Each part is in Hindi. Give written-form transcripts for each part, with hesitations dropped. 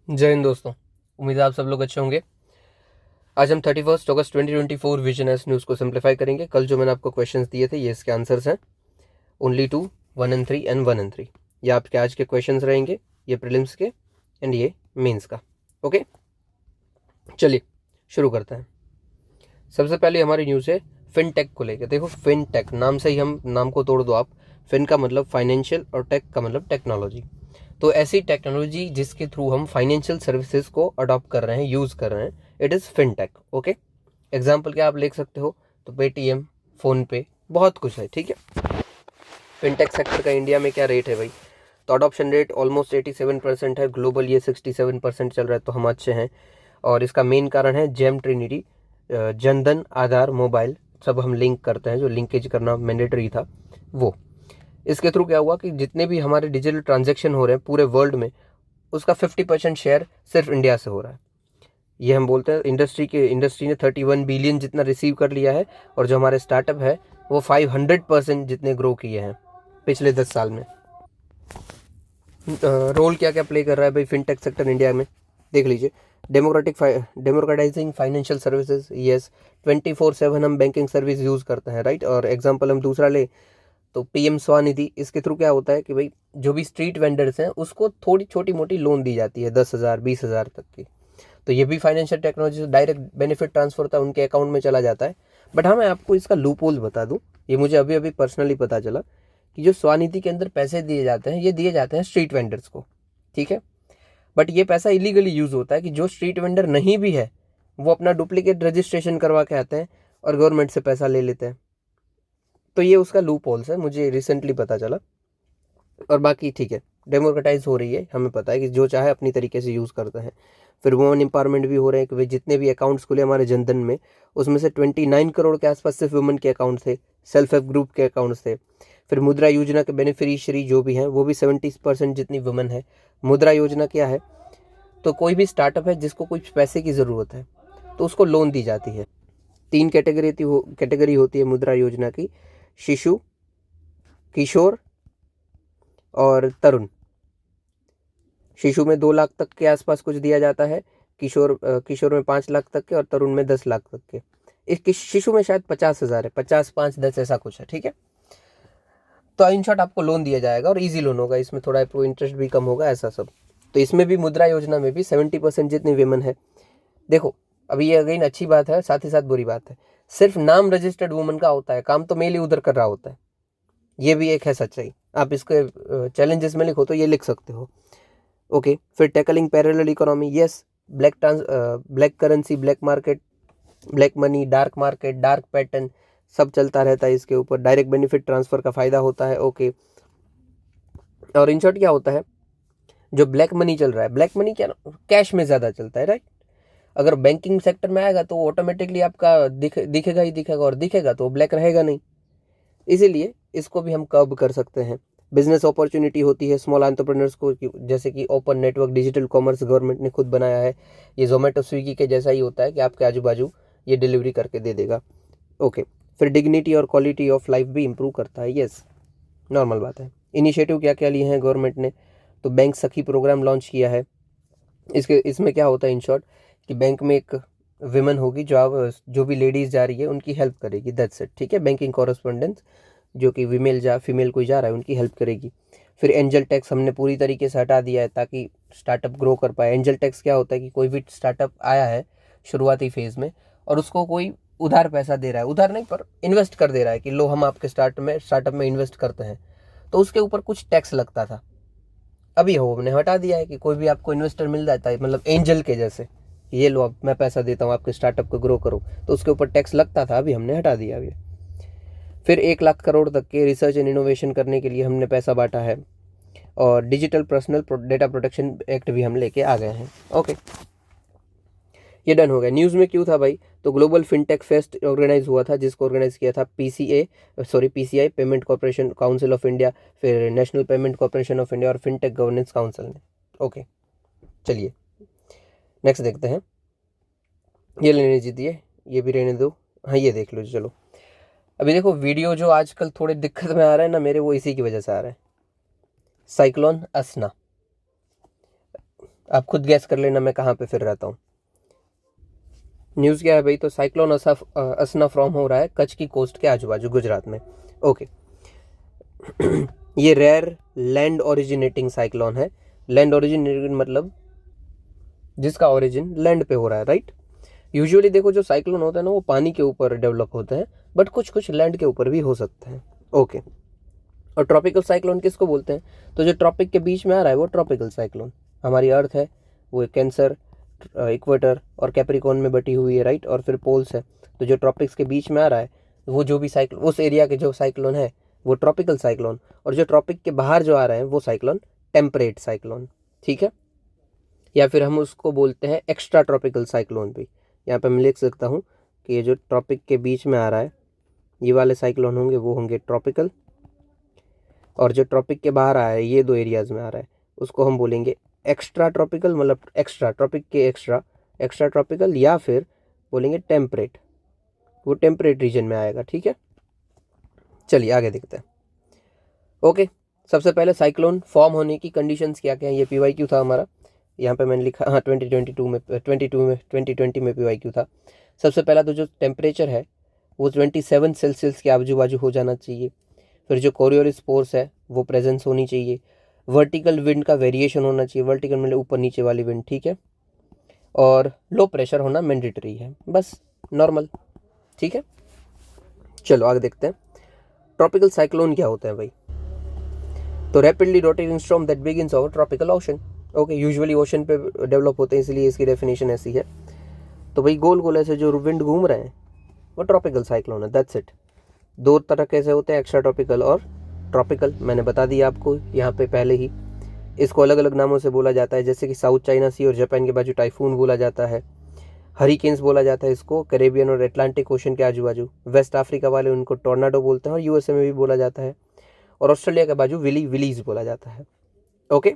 जय हिंद दोस्तों। उम्मीद है आप सब लोग अच्छे होंगे। आज हम 31 अगस्त 2024 विजन एस न्यूज़ को सिंप्लीफाई करेंगे। कल जो मैंने आपको क्वेश्चंस दिए थे ये इसके आंसर्स हैं। ओनली 2, 1 एंड 3 एंड 1 एंड 3 ये आपके आज के क्वेश्चंस रहेंगे, ये प्रीलिम्स के एंड ये मेंस का। ओके, चलिए शुरू करते हैं। सबसे पहले हमारी न्यूज़ है फिनटेक को लेकर। देखो, फिनटेक नाम से ही हम नाम को तोड़ दो आप। फिन का मतलब फाइनेंशियल और टेक का मतलब टेक्नोलॉजी। तो ऐसी टेक्नोलॉजी जिसके थ्रू हम फाइनेंशियल सर्विसेज को अडॉप्ट कर रहे हैं, यूज़ कर रहे हैं, it is fintech. Okay, example क्या आप लिख सकते हो, तो पेटीएम, फ़ोनपे, बहुत कुछ है। ठीक है, फिनटेक सेक्टर का इंडिया में क्या रेट है भाई? तो अडॉप्शन रेट ऑलमोस्ट 87% है। ग्लोबल ये 67% चल रहा है, तो हम अच्छे हैं। और इसका मेन कारण है जेम ट्रिनिटी, जनधन, आधार, मोबाइल सब हम लिंक करते हैं। जो लिंकेज करना मैंडेटरी था वो, इसके थ्रू क्या हुआ कि जितने भी हमारे डिजिटल ट्रांजेक्शन हो रहे हैं पूरे वर्ल्ड में, उसका 50% शेयर सिर्फ इंडिया से हो रहा है। ये हम बोलते हैं इंडस्ट्री ने 31 बिलियन जितना रिसीव कर लिया है, और जो हमारे स्टार्टअप है वो 500% जितने ग्रो किए हैं पिछले 10 साल में। रोल क्या क्या प्ले कर रहा है भाई फिनटेक सेक्टर इंडिया में, देख लीजिए। डेमोक्रेटाइजिंग फाइनेंशियल सर्विसेज, यस। 24/7 हम बैंकिंग सर्विस यूज़ करते हैं, राइट। और एग्जांपल हम दूसरा ले तो पीएम स्वनिधि, इसके थ्रू क्या होता है कि भाई जो भी स्ट्रीट वेंडर्स हैं उसको थोड़ी छोटी मोटी लोन दी जाती है, 10,000 20,000 तक की। तो ये भी फाइनेंशियल टेक्नोलॉजी से डायरेक्ट बेनिफिट ट्रांसफर होता है, उनके अकाउंट में चला जाता है। बट हाँ, मैं आपको इसका लूप होल बता दूं, ये मुझे अभी अभी पर्सनली पता चला कि जो स्वनिधि के अंदर पैसे दिए जाते हैं, ये दिए जाते हैं स्ट्रीट वेंडर्स को। ठीक है, बट ये पैसा इलीगली यूज़ होता है कि जो स्ट्रीट वेंडर नहीं भी है वो अपना डुप्लीकेट रजिस्ट्रेशन करवा के आते हैं और गवर्नमेंट से पैसा ले लेते हैं। तो ये उसका लूप होल्स है, मुझे रिसेंटली पता चला। और बाकी ठीक है, डेमोक्रेटाइज हो रही है, हमें पता है कि जो चाहे अपनी तरीके से यूज़ करते हैं। फिर वुमेन एम्पावरमेंट भी हो रहे हैं कि भाई जितने भी अकाउंट्स खुले हमारे जनधन में, उसमें से 29 करोड़ के आसपास सिर्फ वुमेन के अकाउंट थे, सेल्फ हेल्प ग्रुप के अकाउंट्स थे। फिर मुद्रा योजना के बेनिफिशियरी जो भी हैं वो भी 70% जितनी वुमेन है। मुद्रा योजना क्या है, तो कोई भी स्टार्टअप है जिसको कुछ पैसे की ज़रूरत है तो उसको लोन दी जाती है। 3 कैटेगरी होती है मुद्रा योजना की, शिशु, किशोर और तरुण। शिशु में 2 लाख तक के आसपास कुछ दिया जाता है, किशोर में 5 लाख तक के, और तरुण में 10 लाख तक के। इस शिशु में शायद 50,000 है, 50, 5, 10 ऐसा कुछ है। ठीक है, तो इन शॉर्ट आपको लोन दिया जाएगा और इजी लोन होगा, इसमें थोड़ा आपको इंटरेस्ट भी कम होगा, ऐसा सब। तो इसमें भी मुद्रा योजना में भी 70% जितनी विमेन है। देखो, अभी ये अगेन अच्छी बात है, साथ ही साथ बुरी बात है। सिर्फ नाम रजिस्टर्ड वुमन का होता है, काम तो मेल ही उधर कर रहा होता है। ये भी एक है सच्चाई। आप इसके चैलेंजेस में लिखो तो ये लिख सकते हो। ओके, फिर tackling parallel economy, yes. Black currency, black market, black money, dark market, dark pattern सब चलता रहता है इसके ऊपर। डायरेक्ट बेनिफिट ट्रांसफर का फायदा होता है। ओके, और इन शॉर्ट क्या होता है, जो ब्लैक मनी चल रहा है, ब्लैक मनी क्या कैश में ज़्यादा चलता है, राइट। अगर बैंकिंग सेक्टर में आएगा तो ऑटोमेटिकली आपका दिखेगा ही दिखेगा, और दिखेगा तो ब्लैक रहेगा नहीं। इसीलिए इसको भी हम कर्ब कर सकते हैं। बिजनेस अपॉर्चुनिटी होती है स्मॉल एंटरप्रेन्योर्स को, जैसे कि open network digital commerce government ने खुद बनाया है। ये जोमेटो स्विगी के जैसा ही होता है कि आपके आजू बाजू ये डिलीवरी करके दे देगा। ओके, फिर डिग्निटी और क्वालिटी ऑफ लाइफ भी इंप्रूव करता है, यस, नॉर्मल बात है। इनिशिएटिव क्या क्या लिए हैं गवर्नमेंट ने, तो बैंक सखी प्रोग्राम लॉन्च किया है। इसमें क्या होता है इन शॉर्ट, कि बैंक में एक विमेन होगी जो भी लेडीज़ जा रही है उनकी हेल्प करेगी, दैट्स इट। ठीक है, बैंकिंग कॉरेस्पोंडेंस जो कि फीमेल कोई जा रहा है उनकी हेल्प करेगी। फिर एंजल टैक्स हमने पूरी तरीके से हटा दिया है ताकि स्टार्टअप ग्रो कर पाए। एंजल टैक्स क्या होता है कि कोई भी स्टार्टअप आया है शुरुआती फेज़ में और उसको कोई उधार पैसा दे रहा है, उधार नहीं पर इन्वेस्ट कर दे रहा है कि लो हम आपके स्टार्टअप में इन्वेस्ट करते हैं, तो उसके ऊपर कुछ टैक्स लगता था। अभी हो हमने हटा दिया है कि कोई भी आपको इन्वेस्टर मिल जाता है, मतलब एंजल के जैसे, ये लो अब मैं पैसा देता हूँ आपके स्टार्टअप को ग्रो करो, तो उसके ऊपर टैक्स लगता था, अभी हमने हटा दिया अभी। फिर 1 लाख करोड़ तक के रिसर्च एंड इनोवेशन करने के लिए हमने पैसा बांटा है। और digital personal data protection act भी हम लेके आ गए हैं। ओके, ये डन हो गया। न्यूज़ में क्यों था भाई, तो ग्लोबल फिनटेक फेस्ट ऑर्गेनाइज हुआ था, जिसको ऑर्गेनाइज किया था PCI, payment corporation council of India, फिर national payment corporation of India और फिनटेक गवर्नेंस काउंसिल ने। ओके, चलिए नेक्स्ट देखते हैं। ये लेने दीजिए, ये भी रहने दो, हाँ ये देख लो। चलो अभी देखो, वीडियो जो आजकल थोड़े दिक्कत में आ रहा है ना मेरे, वो इसी की वजह से आ रहा है। साइक्लोन असना, आप खुद गैस कर लेना मैं कहाँ पे फिर रहता हूँ। न्यूज़ क्या है भाई, तो साइक्लोन असना फॉर्म हो रहा है कच्छ की कोस्ट के आजू बाजू गुजरात में। ओके। ये रेयर लैंड ओरिजिनेटिंग साइक्लोन है। लैंड ओरिजिनेटिंग मतलब जिसका ओरिजिन लैंड पे हो रहा है, राइट। यूजुअली देखो जो साइक्लोन होता है ना वो पानी के ऊपर डेवलप होते हैं, बट कुछ कुछ लैंड के ऊपर भी हो सकते हैं। ओके। और ट्रॉपिकल साइक्लोन किसको बोलते हैं, तो जो ट्रॉपिक के बीच में आ रहा है वो ट्रॉपिकल साइक्लोन। हमारी अर्थ है वो कैंसर, इक्वेटर और कैप्रिकॉर्न में बटी हुई है, राइट, और फिर पोल्स है। तो जो ट्रॉपिक्स के बीच में आ रहा है वो जो भी साइक्लोन उस एरिया के जो साइक्लोन है वो ट्रॉपिकल साइक्लोन, और जो ट्रॉपिक के बाहर जो आ रहे हैं वो साइक्लोन टेम्परेट साइक्लोन, ठीक है। या फिर हम उसको बोलते हैं एक्स्ट्रा ट्रॉपिकल साइक्लोन भी। यहाँ पे मैं लिख सकता हूँ कि ये जो ट्रॉपिक के बीच में आ रहा है ये वाले साइक्लोन होंगे वो होंगे ट्रॉपिकल, और जो ट्रॉपिक के बाहर आ रहा है ये दो एरियाज में आ रहा है उसको हम बोलेंगे एक्स्ट्रा ट्रॉपिकल, मतलब एक्स्ट्रा ट्रॉपिक के एक्स्ट्रा, एक्स्ट्रा ट्रॉपिकल, या फिर बोलेंगे टेम्परेट, वो टेम्परेट रीजन में आएगा, ठीक है। चलिए आगे देखते हैं। ओके, सबसे पहले साइक्लोन फॉर्म होने की कंडीशंस क्या क्या है, ये PYQ था हमारा। यहाँ पे मैंने लिखा, हाँ 2020 में PYQ था। सबसे पहला तो जो टेम्परेचर है वो 27 सेल्सियस के आजू बाजू हो जाना चाहिए। फिर जो कोरियोलिस फोर्स है वो प्रेजेंस होनी चाहिए। वर्टिकल विंड का वेरिएशन होना चाहिए, वर्टिकल मतलब ऊपर नीचे वाली विंड, ठीक है। और लो प्रेशर होना मैंडेटरी है, बस नॉर्मल, ठीक है। चलो आगे देखते हैं ट्रॉपिकल साइक्लोन क्या होता है भाई। तो rapidly rotating storm that begins over tropical ocean. Okay, usually ocean पे डेवलप होते हैं इसलिए इसकी डेफिनेशन ऐसी है। तो भाई गोल गोल ऐसे जो विंड घूम रहे हैं वो ट्रॉपिकल साइक्लोन है, दैट्स इट। दो तरह कैसे होते हैं, एक्स्ट्रा ट्रॉपिकल और ट्रॉपिकल, मैंने बता दिया आपको यहाँ पे पहले ही। इसको अलग अलग नामों से बोला जाता है, जैसे कि साउथ चाइना सी और जापान के बाजू टाइफून बोला जाता है, हरिकेन्स बोला जाता है इसको, कैरेबियन और अटलांटिक ओशन के आजू बाजू। वेस्ट अफ्रीका वाले उनको टोर्नाडो बोलते हैं और USA में भी बोला जाता है, और ऑस्ट्रेलिया के बाजू विलीज बोला जाता है। ओके,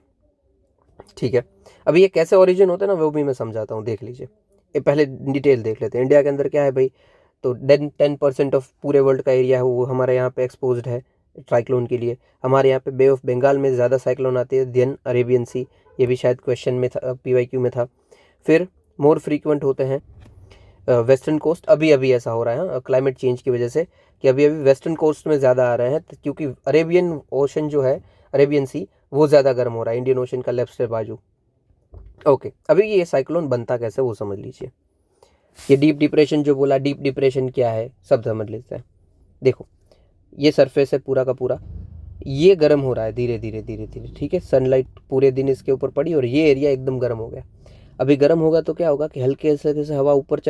ठीक है। अभी ये कैसे ओरिजिन होता है ना वो भी मैं समझाता हूँ, देख लीजिए। ये पहले डिटेल देख लेते हैं। इंडिया के अंदर क्या है भाई, तो 10% ऑफ पूरे वर्ल्ड का एरिया है वो हमारे यहाँ पे एक्सपोज्ड है साइक्लोन के लिए। हमारे यहाँ पे बे ऑफ बंगाल में ज़्यादा साइक्लोन आते हैं देन अरेबियन सी, ये भी शायद क्वेश्चन में था, PYQ में था। फिर मोर फ्रीक्वेंट होते हैं वेस्टर्न कोस्ट, अभी अभी ऐसा हो रहा है क्लाइमेट चेंज की वजह से कि अभी अभी वेस्टर्न कोस्ट में ज़्यादा आ रहे हैं, क्योंकि अरेबियन ओशन जो है, अरेबियन सी, वो ज़्यादा गर्म हो रहा है इंडियन ओशन का लेफ्ट से बाजू। ओके, अभी ये साइक्लोन बनता कैसे वो समझ लीजिए। ये डीप डिप्रेशन जो बोला, डीप डिप्रेशन क्या है सब समझ लेते हैं। देखो ये सरफेस है पूरा का पूरा, ये गर्म हो रहा है धीरे धीरे धीरे धीरे, ठीक है। सनलाइट पूरे दिन इसके ऊपर पड़ी और ये एरिया एकदम गर्म हो गया। अभी गर्म होगा तो क्या होगा कि हल्के से हवा ऊपर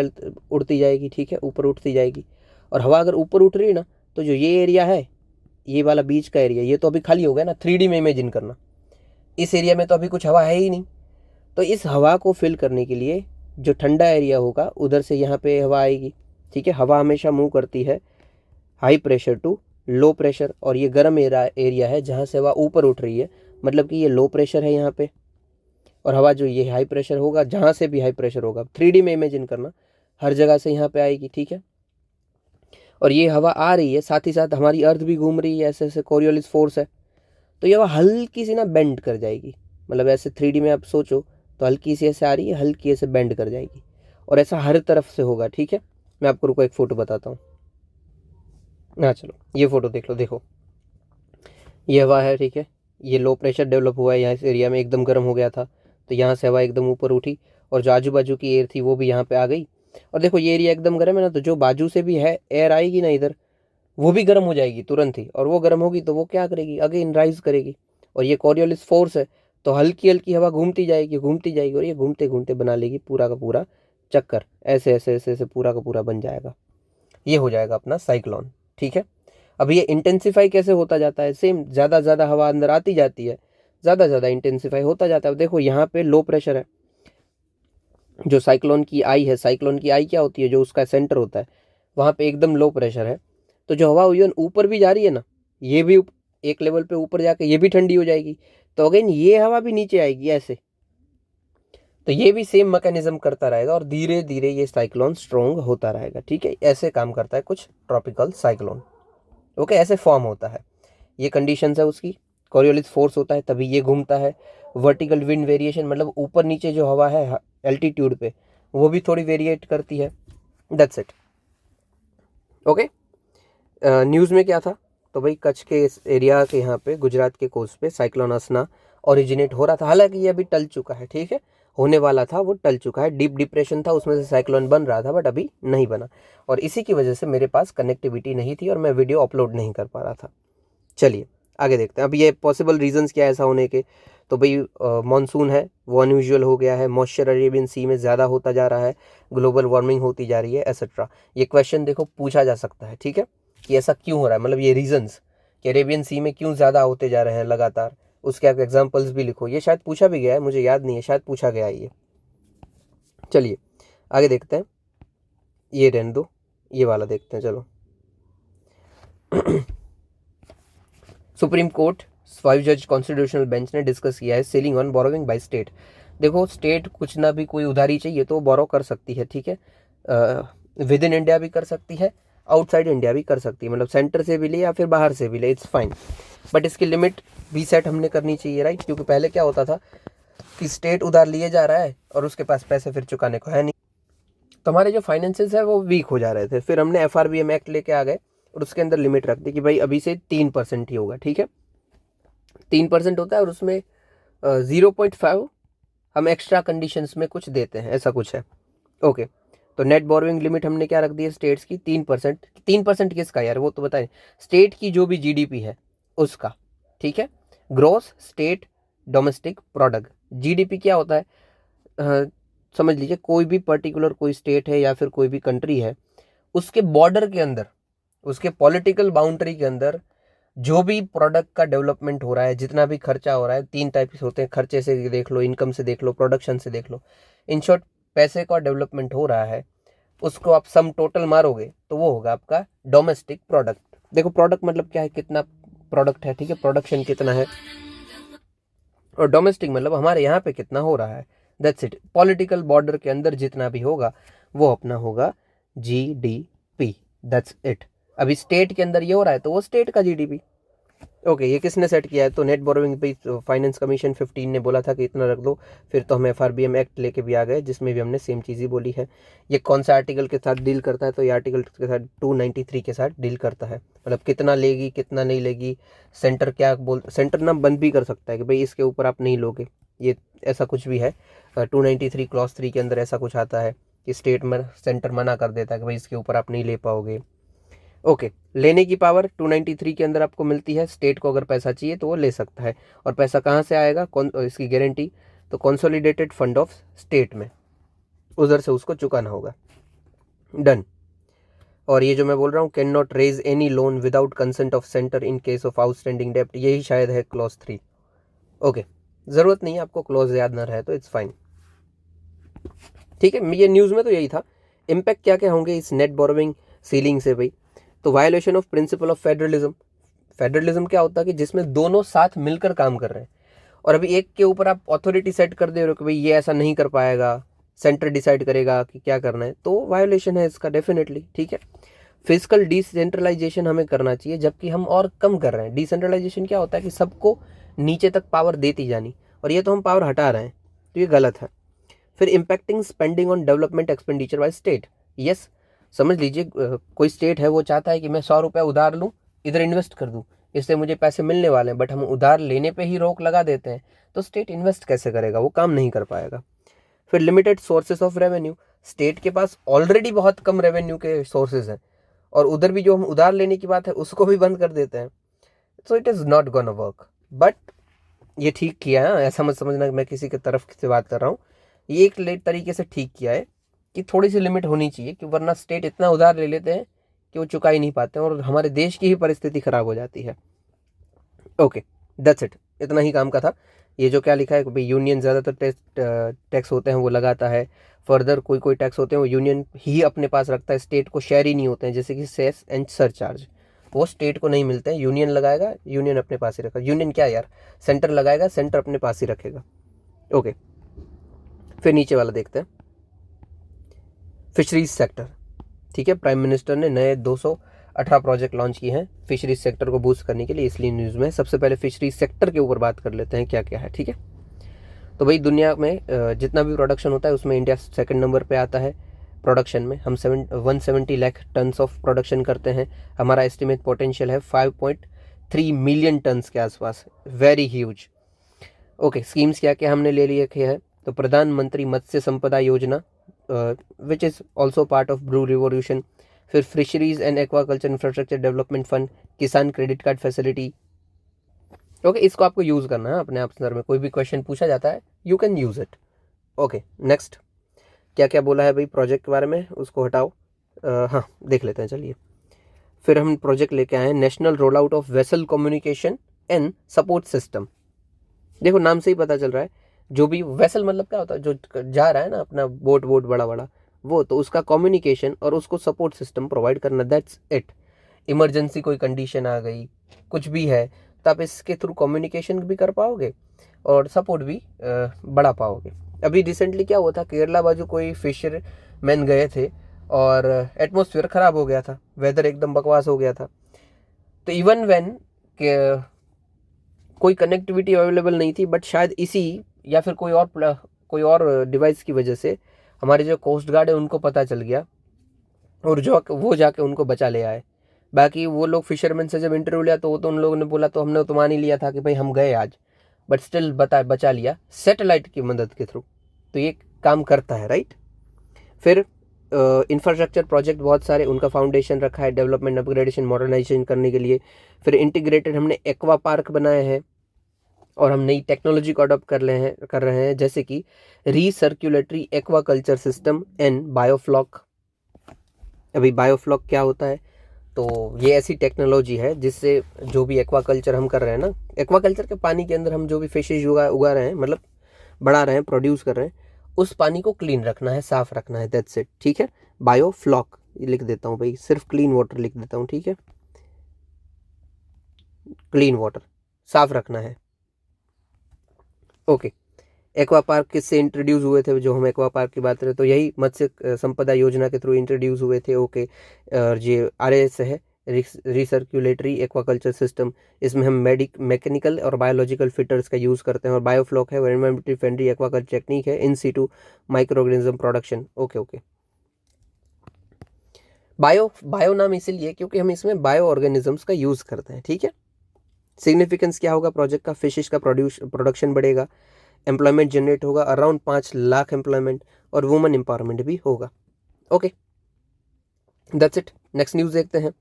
उड़ती जाएगी, ठीक है, ऊपर उठती जाएगी। और हवा अगर ऊपर उठ रही है ना, तो जो ये एरिया है, ये वाला बीच का एरिया, ये तो अभी खाली हो गया ना। 3D में इमेजिन करना, इस एरिया में तो अभी कुछ हवा है ही नहीं। तो इस हवा को फिल करने के लिए जो ठंडा एरिया होगा उधर से यहाँ पे हवा आएगी, ठीक है। हवा हमेशा मूव करती है high pressure to low pressure, और ये गर्म एरिया है जहाँ से हवा ऊपर उठ रही है, मतलब कि ये लो प्रेशर है यहाँ पे। और हवा जो ये हाई प्रेशर होगा, जहाँ से भी हाई प्रेशर होगा, 3D में इमेजिन करना, हर जगह से यहाँ पे आएगी, ठीक है। और ये हवा आ रही है, साथ ही साथ हमारी अर्थ भी घूम रही है, ऐसे ऐसे कोरियोलिस फोर्स है। तो ये हवा हल्की सी ना बेंड कर जाएगी, मतलब ऐसे 3D में आप सोचो तो हल्की सी ऐसे आ रही है, हल्की ऐसे बेंड कर जाएगी, और ऐसा हर तरफ से होगा, ठीक है। मैं आपको रुको एक फ़ोटो बताता हूँ। हाँ चलो ये फ़ोटो देख लो, देखो ये हवा है, ठीक है। ये लो प्रेशर डेवलप हुआ है यहाँ, इस एरिया में एकदम गर्म हो गया था, तो यहाँ से हवा एकदम ऊपर उठी, और जो आजू बाजू की एयर थी वो भी यहाँ पे आ गई। और देखो ये एरिया एकदम गर्म है ना, तो जो बाजू से भी है एयर आएगी ना इधर, वो भी गर्म हो जाएगी तुरंत ही, और वो गर्म होगी तो वो क्या करेगी, अगेन राइज करेगी। और ये कोरियोलिस फोर्स है, तो हल्की हल्की हवा घूमती जाएगी घूमती जाएगी, और ये घूमते घूमते बना लेगी पूरा का पूरा चक्कर, ऐसे ऐसे ऐसे ऐसे पूरा का पूरा बन जाएगा। ये हो जाएगा अपना साइक्लोन, ठीक है। अब ये इंटेंसिफाई कैसे होता जाता है, सेम ज़्यादा ज़्यादा हवा अंदर आती जाती है, ज़्यादा ज़्यादा इंटेंसिफाई होता जाता है। अब देखो यहाँ पे लो प्रेशर है, जो साइक्लोन की आई है, साइक्लोन की आई क्या होती है, जो उसका सेंटर होता है वहाँ पे एकदम लो प्रेशर है। तो जो हवा इवन ऊपर भी जा रही है ना, ये भी एक लेवल पे ऊपर जाके ये भी ठंडी हो जाएगी, तो अगेन ये हवा भी नीचे आएगी ऐसे। तो ये भी सेम मैकेनिज्म करता रहेगा, और धीरे धीरे ये साइक्लोन स्ट्रॉन्ग होता रहेगा, ठीक है। ऐसे काम करता है कुछ ट्रॉपिकल साइक्लोन। ओके, ऐसे फॉर्म होता है, ये कंडीशंस है उसकी। कोरियोलिस फोर्स होता है तभी ये घूमता है, वर्टिकल विंड वेरिएशन मतलब ऊपर नीचे जो हवा है एल्टीट्यूड पे वो भी थोड़ी वेरिएट करती है। That's it. ओके, न्यूज़ में क्या था, तो भाई कच्छ के इस एरिया के यहाँ पे गुजरात के कोस्ट पे साइक्लोन असना ओरिजिनेट हो रहा था। हालांकि ये अभी टल चुका है, ठीक है, होने वाला था वो टल चुका है। डीप डिप्रेशन था, उसमें से साइक्लोन बन रहा था बट अभी नहीं बना, और इसी की वजह से मेरे पास कनेक्टिविटी नहीं थी और मैं वीडियो अपलोड नहीं कर पा रहा था। चलिए आगे देखते हैं। अब ये पॉसिबल रीजंस क्या है ऐसा होने के, तो भाई मॉनसून है वो अनयूजुअल हो गया है, मॉइस्चर अरेबियन सी में ज़्यादा होता जा रहा है, ग्लोबल वार्मिंग होती जा रही है एसेट्रा। ये क्वेश्चन देखो पूछा जा सकता है, ठीक है, कि ऐसा क्यों हो रहा है, मतलब ये रीजंस कि अरेबियन सी में क्यों ज़्यादा होते जा रहे हैं लगातार, उसके आप एग्जाम्पल्स भी लिखो। ये शायद पूछा भी गया है, मुझे याद नहीं है, शायद पूछा गया है ये। चलिए आगे देखते हैं, ये रहने दो, ये वाला देखते हैं। चलो सुप्रीम कोर्ट 5 जज कॉन्स्टिट्यूशनल बेंच ने डिस्कस किया है selling on borrowing by state. देखो स्टेट कुछ ना भी कोई उधारी चाहिए तो बोरो कर सकती है, ठीक है, विद इन इंडिया भी कर सकती है, आउटसाइड इंडिया भी कर सकती है, मतलब सेंटर से भी ले या फिर बाहर से भी ले, इट्स फाइन, बट इसकी लिमिट भी सेट हमने करनी चाहिए, राइट। क्योंकि पहले क्या होता था कि स्टेट उधार लिए जा रहा है और उसके पास पैसे फिर चुकाने को है नहीं, तो हमारे जो फाइनेंसेस है वो वीक हो जा रहे थे। फिर हमने FRBM एक्ट लेके आ गए और उसके अंदर लिमिट रख दी कि भाई अभी से 3% ही होगा, ठीक है, 3% होता है और उसमें 0.5 हम एक्स्ट्रा कंडीशंस में कुछ देते हैं, ऐसा कुछ है। ओके, तो नेट बोरोइंग लिमिट हमने क्या रख दी है स्टेट्स की 3%। 3% किसका यार, वो तो बताएं, स्टेट की जो भी GDP है उसका, ठीक है, gross state domestic product. GDP क्या होता है, समझ लीजिए कोई भी पर्टिकुलर कोई स्टेट है या फिर कोई भी कंट्री है, उसके बॉर्डर के अंदर, उसके पॉलिटिकल बाउंड्री के अंदर जो भी प्रोडक्ट का डेवलपमेंट हो रहा है, जितना भी खर्चा हो रहा है, 3 टाइप्स होते हैं, खर्चे से देख लो, इनकम से देख लो, प्रोडक्शन से देख लो, इन शॉर्ट पैसे का डेवलपमेंट हो रहा है, उसको आप सम टोटल मारोगे तो वो होगा आपका डोमेस्टिक प्रोडक्ट। देखो प्रोडक्ट मतलब क्या है, कितना प्रोडक्ट है, ठीक है, प्रोडक्शन कितना है, और डोमेस्टिक मतलब हमारे यहाँ पे कितना हो रहा है, दैट्स इट। पॉलिटिकल बॉर्डर के अंदर जितना भी होगा वो अपना होगा GDP, दैट्स इट। अभी स्टेट के अंदर ये हो रहा है तो वो स्टेट का GDP। ओके, ये किसने सेट किया है, तो नेट बोरोइंग पे फाइनेंस कमीशन 15 ने बोला था कि इतना रख दो, फिर तो हम FRBM एक्ट लेके भी आ गए जिसमें भी हमने सेम चीज़ ही बोली है। ये कौन सा आर्टिकल के साथ डील करता है, तो ये आर्टिकल के साथ 293 के साथ डील करता है, मतलब कितना लेगी कितना नहीं लेगी, सेंटर क्या बोल, सेंटर ना बंद भी कर सकता है कि भाई इसके ऊपर आप नहीं लोगे, ये ऐसा कुछ भी है। 293 क्लॉज 3 के अंदर ऐसा कुछ आता है कि स्टेट में सेंटर मना कर देता है कि भाई इसके ऊपर आप नहीं ले पाओगे। ओके, लेने की पावर 293 के अंदर आपको मिलती है, स्टेट को अगर पैसा चाहिए तो वो ले सकता है, और पैसा कहाँ से आएगा, कौन इसकी गारंटी, तो कंसोलिडेटेड फंड ऑफ स्टेट में, उधर से उसको चुकाना होगा, डन। और ये जो मैं बोल रहा हूँ, can not raise any loan without consent of centre in case of outstanding डेप्ट, यही शायद है क्लॉज 3। ओके, ज़रूरत नहीं है आपको क्लॉज याद ना रहे तो इट्स फाइन, ठीक है। ये न्यूज़ में तो यही था। इम्पैक्ट क्या क्या होंगे इस नेट बोरोइंग सीलिंग से भाई, तो violation of principle of federalism. Federalism क्या होता है कि जिसमें दोनों साथ मिलकर काम कर रहे हैं, और अभी एक के ऊपर आप अथॉरिटी सेट कर दे रहे हो कि भाई ये ऐसा नहीं कर पाएगा, सेंटर डिसाइड करेगा कि क्या करना है, तो वायोलेशन है इसका डेफिनेटली, ठीक है। फिजिकल डिसेंट्रलाइजेशन हमें करना चाहिए जबकि हम और कम कर रहे हैं। डिसेंट्रलाइजेशन क्या होता है कि सबको नीचे तक पावर देती जानी, और ये तो हम पावर हटा रहे हैं, तो ये गलत है। फिर impacting spending on development expenditure by state, yes, समझ लीजिए कोई स्टेट है वो चाहता है कि मैं 100 रुपये उधार लूँ, इधर इन्वेस्ट कर दूँ, इससे मुझे पैसे मिलने वाले हैं, बट हम उधार लेने पे ही रोक लगा देते हैं, तो स्टेट इन्वेस्ट कैसे करेगा, वो काम नहीं कर पाएगा। फिर limited sources of revenue, state के पास ऑलरेडी बहुत कम रेवेन्यू के सोर्सेज हैं, और उधर भी जो हम उधार लेने की बात है उसको भी बंद कर देते हैं, so it is not gonna work. But ये ठीक किया है, ऐसा मत समझना कि मैं किसी की तरफ से बात कर रहा हूँ, ये एक लेट तरीके से ठीक किया है कि थोड़ी सी लिमिट होनी चाहिए, कि वरना स्टेट इतना उधार ले लेते हैं कि वो चुका ही नहीं पाते हैं और हमारे देश की ही परिस्थिति खराब हो जाती है। ओके, दैट्स इट, इतना ही काम का था। ये जो क्या लिखा है कि भाई यूनियन ज़्यादातर टैक्स होते हैं वो लगाता है, फर्दर कोई कोई टैक्स होते हैं वो यूनियन ही अपने पास रखता है, स्टेट को शेयर ही नहीं होते हैं, जैसे कि सेस एंड सरचार्ज, वो स्टेट को नहीं मिलते हैं, यूनियन लगाएगा, यूनियन अपने पास ही रखेगा, यूनियन क्या यार, सेंटर लगाएगा, सेंटर अपने पास ही रखेगा। ओके, फिर नीचे वाला देखते हैं, फिशरीज सेक्टर, ठीक है, प्राइम मिनिस्टर ने नए 218 प्रोजेक्ट लॉन्च किए हैं फिशरीज सेक्टर को बूस्ट करने के लिए, इसलिए न्यूज़ में सबसे पहले फिशरीज सेक्टर के ऊपर बात कर लेते हैं क्या क्या है, ठीक है। तो भाई दुनिया में जितना भी प्रोडक्शन होता है उसमें इंडिया सेकंड नंबर पे आता है प्रोडक्शन में। हम 170 लाख टन्स ऑफ प्रोडक्शन करते हैं। हमारा एस्टिमेट पोटेंशियल है 5.3 मिलियन टन्स के आसपास, वेरी ह्यूज। ओके, स्कीम्स क्या क्या हमने ले लिए है, तो प्रधानमंत्री Matsya Sampada Yojana which is also part of blue revolution. फिर fisheries and aquaculture infrastructure development fund, Kisan credit card facility. Okay, इसको आपको यूज़ करना है अपने आंसर में, कोई भी क्वेश्चन पूछा जाता है you can use it. Okay, next क्या क्या बोला है भाई प्रोजेक्ट के बारे में, उसको हटाओ। हाँ, देख लेते हैं, चलिए। फिर हम प्रोजेक्ट लेके आए हैं national roll out of vessel communication and support system. देखो नाम से ही पता चल रहा है, जो भी वेसल मतलब क्या होता है, जो जा रहा है ना अपना बोट बोट बड़ा बड़ा, वो तो उसका कम्युनिकेशन और उसको सपोर्ट सिस्टम प्रोवाइड करना, दैट्स इट। इमरजेंसी कोई कंडीशन आ गई, कुछ भी है, तो आप इसके थ्रू कम्युनिकेशन भी कर पाओगे और सपोर्ट भी बढ़ा पाओगे। अभी रिसेंटली क्या हुआ था, केरला बाजू कोई फिशर मैन गए थे और एटमॉस्फेयर ख़राब हो गया था, वेदर एकदम बकवास हो गया था। तो इवन व्हेन कोई कनेक्टिविटी अवेलेबल नहीं थी, बट शायद इसी या फिर कोई और डिवाइस की वजह से हमारे जो कोस्ट गार्ड है उनको पता चल गया और जो वो जाके उनको बचा ले आए। बाकी वो लोग फिशरमैन से जब इंटरव्यू लिया तो वो तो उन लोगों ने बोला तो हमने तो मान ही लिया था कि भाई हम गए आज, बट स्टिल बचा लिया सैटेलाइट की मदद के थ्रू। तो ये काम करता है, राइट। फिर इंफ्रास्ट्रक्चर प्रोजेक्ट बहुत सारे, उनका फाउंडेशन रखा है डेवलपमेंट, अपग्रेडेशन, मॉडर्नाइजेशन करने के लिए। फिर इंटीग्रेटेड हमने एक्वा पार्क बनाए हैं और हम नई टेक्नोलॉजी को अडॉप्ट कर रहे हैं जैसे कि रीसर्कुलेटरी एक्वाकल्चर सिस्टम एंड बायोफ्लॉक। अभी बायोफ्लॉक क्या होता है, तो ये ऐसी टेक्नोलॉजी है जिससे जो भी एक्वाकल्चर हम कर रहे हैं ना, एक्वाकल्चर के पानी के अंदर हम जो भी फिशेज उगा रहे हैं, मतलब बढ़ा रहे हैं, प्रोड्यूस कर रहे हैं, उस पानी को क्लीन रखना है, साफ रखना है, दैट्स इट, ठीक है। बायोफ्लॉक लिख देता हूँ भाई, सिर्फ क्लीन वाटर लिख देता हूँ, ठीक है। क्लीन वाटर साफ रखना है। ओके, एक्वा पार्क किससे इंट्रोड्यूस हुए थे, जो हम एक्वा पार्क की बात करें तो यही मत्स्य संपदा योजना के थ्रू इंट्रोड्यूस हुए थे। ओके, और ये RAS है, रिसर्कुलेटरी एक्वाकल्चर सिस्टम। इसमें हम मैकेनिकल और बायोलॉजिकल फिल्टर्स का यूज़ करते हैं। और बायोफ्लॉक है, वो एनवायरमेंटली फ्रेंडली एक्वाकल्चर टेक्निक है, in situ micro organism production. Okay okay, bio नाम इसीलिए क्योंकि हम इसमें बायो ऑर्गेनिजम्स का यूज़ करते हैं, ठीक है। सिग्निफिकेंस क्या होगा प्रोजेक्ट का, फिशेज का प्रोडक्शन बढ़ेगा, एम्प्लॉयमेंट जनरेट होगा, अराउंड 5 लाख एम्प्लॉयमेंट, और वुमेन एम्पावरमेंट भी होगा। Okay, that's it. Next news देखते हैं।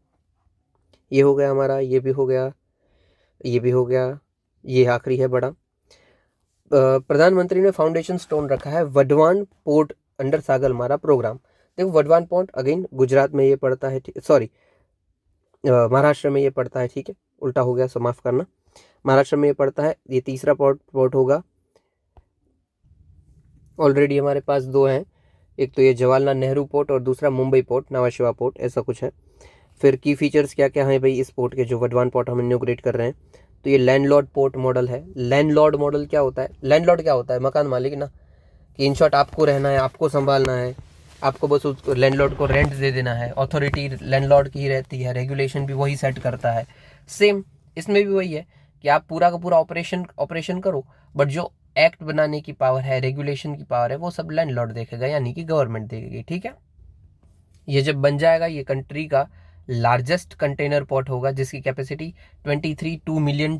ये हो गया हमारा, ये भी हो गया, ये भी हो गया, ये आखिरी है बड़ा। प्रधानमंत्री ने फाउंडेशन स्टोन रखा है Wadwan port under Sagarmala programme. देखो वडवान पोर्ट अगेन गुजरात में ये पड़ता है, सॉरी महाराष्ट्र में ये पड़ता है, ठीक है, उल्टा हो गया, सो माफ़ करना। महाराष्ट्र में ये पड़ता है, ये तीसरा पोर्ट होगा। ऑलरेडी हमारे पास दो हैं, एक तो ये जवाहरलाल नेहरू पोर्ट और दूसरा मुंबई पोर्ट, नवा शिवा पोर्ट, ऐसा कुछ है। फिर की फीचर्स क्या क्या हैं भाई इस पोर्ट के, जो वडवान पोर्ट हम इनॉग्रेट कर रहे हैं। तो ये लैंडलॉर्ड पोर्ट मॉडल है। लैंडलॉर्ड मॉडल क्या होता है, लैंडलॉर्ड क्या होता है, मकान मालिक ना, कि इन शॉर्ट आपको रहना है, आपको संभालना है, आपको बस उस लैंडलॉर्ड को रेंट दे देना है, अथॉरिटी लैंडलॉर्ड की ही रहती है, रेगुलेशन भी वही सेट करता है। सेम इसमें भी वही है कि आप पूरा का पूरा ऑपरेशन करो, बट जो एक्ट बनाने की पावर है, रेगुलेशन की पावर है, वो सब लैंडलॉर्ड देखेगा, यानी कि गवर्नमेंट देखेगी, ठीक है। ये जब बन जाएगा, ये कंट्री का लार्जेस्ट कंटेनर पोर्ट होगा जिसकी capacity 2 million